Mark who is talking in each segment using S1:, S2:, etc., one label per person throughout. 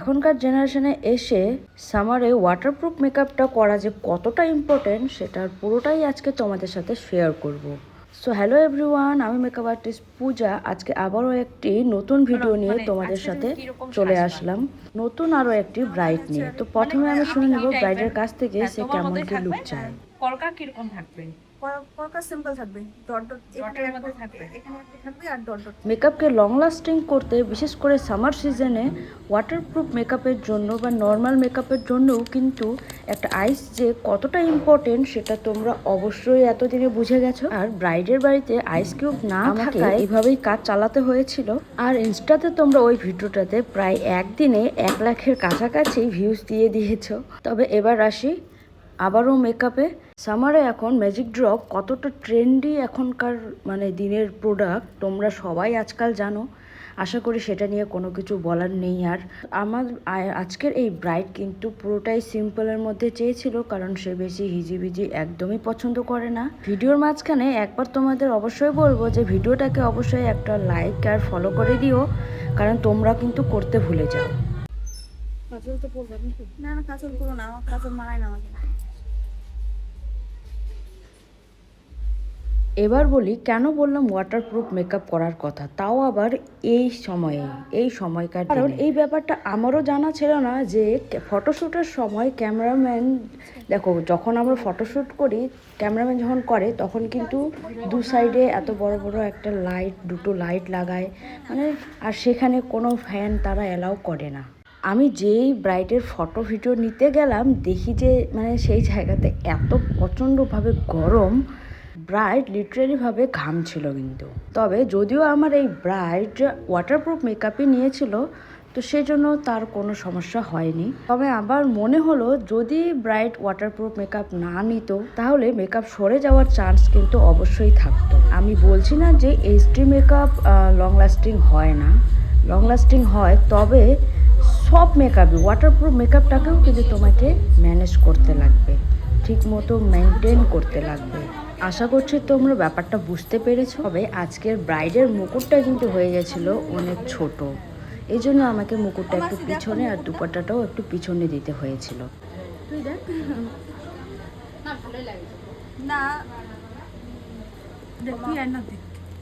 S1: এখনকার জেনারেশনে এসে সামারে ওয়াটারপ্রুফ মেকআপটা করা যে কতটা ইম্পর্টেন্ট সেটার পুরোটাই আজকে তোমাদের সাথে শেয়ার করব। সো হ্যালো এভরিওয়ান, আমি মেকআপ আর্টিস্ট পূজা। আজকে আবারও একটি নতুন ভিডিও নিয়ে তোমাদের সাথে চলে আসলাম, নতুন আরও একটি ব্রাইড নিয়ে। তো প্রথমে আমি শুনে নেব ব্রাইডের কাছ থেকে সে কেমন কি লুক চায়।
S2: কলকা কিরকম থাকবে?
S1: মেকআপকে লং লাস্টিং করতে, বিশেষ করে সামার সিজনে ওয়াটারপ্রুফ মেকআপের জন্য বা নর্মাল মেকআপের জন্যও কিন্তু একটা আইস যে কতটা ইম্পর্টেন্ট সেটা তোমরা অবশ্যই এতদিনে বুঝে গেছো। আর ব্রাইডের বাড়িতে আইস কিউব না থাকায় এইভাবেই কাজ চালাতে হয়েছিল। আর ইনস্টাতে তোমরা ওই ভিডিওটাতে প্রায় একদিনে 1 লাখের কাছাকাছি ভিউজ দিয়ে দিয়েছো। তবে এবার আসি আবারও মেকআপে। সামারে এখন ম্যাজিক ড্রপ কতটা ট্রেন্ডি এখনকার দিনের প্রোডাক্ট তোমরা সবাই আজকাল জানো। আশা করি সেটা নিয়ে কোনো কিছু বলার নেই। আর আমার আজকের এই ব্রাইড কিন্তু পুরোটাই সিম্পলের মধ্যে চেয়েছিল, কারণ সে বেশি হিজিবিজি একদমই পছন্দ করে না। ভিডিওর মাঝখানে একবার তোমাদের অবশ্যই বলবো যে ভিডিওটাকে অবশ্যই একটা লাইক আর ফলো করে দিও, কারণ তোমরা কিন্তু করতে ভুলে যাও।
S3: কাজল তো পড়বে না, কাজল করো না, কাজল মানায় না আমাকে।
S1: এবার বলি কেন বললাম ওয়াটারপ্রুফ মেকআপ করার কথা, তাও আবার এই সময়কার। কারণ এই ব্যাপারটা আমারও জানা ছিল না যে ফটোশ্যুটের সময় ক্যামেরাম্যান, দেখো যখন আমরা ফটোশ্যুট করি ক্যামেরাম্যান যখন করে তখন কিন্তু দু সাইডে এত বড় বড় একটা দুটো লাইট লাগায়, আর সেখানে কোনো ফ্যান তারা অ্যালাউ করে না। আমি যেই ব্রাইডের ফটো ভিডিও নিতে গেলাম দেখি যে সেই জায়গাতে এত প্রচণ্ডভাবে গরম, ব্রাইড লিটারেলিভাবে ঘামছিল। কিন্তু তবে যদিও আমার এই ব্রাইড ওয়াটারপ্রুফ মেকআপই নিয়েছিল, তো সেই জন্য তার কোনো সমস্যা হয়নি। তবে আবার মনে হলো যদি ব্রাইড ওয়াটারপ্রুফ মেকআপ না নিত তাহলে মেকআপ সরে যাওয়ার চান্স কিন্তু অবশ্যই থাকতো। আমি বলছি না যে এইচডি মেকআপ লং লাস্টিং হয় না, লং লাস্টিং হয়, তবে সব মেকআপই ওয়াটারপ্রুফ মেকআপটাকেও কিন্তু তোমাকে ম্যানেজ করতে লাগবে, ঠিক মতো মেনটেন করতে লাগবে। আশা করছি তোমরা ব্যাপারটা বুঝতে পেরেছো। তবে আজকের ব্রাইডের মুকুটটা কিন্তু হয়ে গেছিলো অনেক ছোট, এই জন্য আমাকে মুকুটটা একটু পিছনে আর দুপাট্টাটাও একটু পিছনে দিতে হয়েছিল।
S3: তুই দেখ না,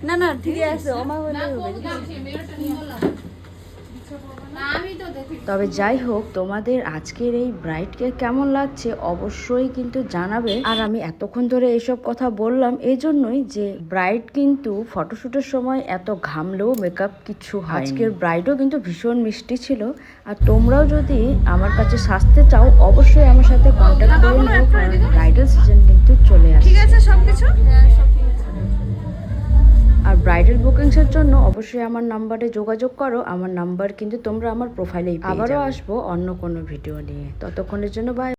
S3: না না ঠিক আছে, আমার হলে হবে।
S1: তবে যাই হোক, তোমাদের আজকের এই ব্রাইডকে কেমন লাগছে অবশ্যই কিন্তু জানাবে। আর আমি এতক্ষণ ধরে এইসব কথা বললাম এই জন্যই যে ব্রাইড কিন্তু ফটোশুটের সময় এত ঘামলেও মেকআপ কিছু হয়। আজকের ব্রাইডও কিন্তু ভীষণ মিষ্টি ছিল। আর তোমরাও যদি আমার কাছে সাজতে চাও অবশ্যই আমার সাথে কন্ট্যাক্ট করে নিও, কারণ ব্রাইডাল সিজন কিন্তু চলে আসছে।
S3: ঠিক আছে সবকিছু।
S1: আর ব্রাইডাল বুকিংসের জন্য অবশ্যই আমার নাম্বারে যোগাযোগ করো। আমার নাম্বার কিন্তু তোমরা আমার প্রোফাইলেই পেয়ে যাবে। আবারও আসবো অন্য কোনো ভিডিও নিয়ে, ততক্ষণের জন্য বাই।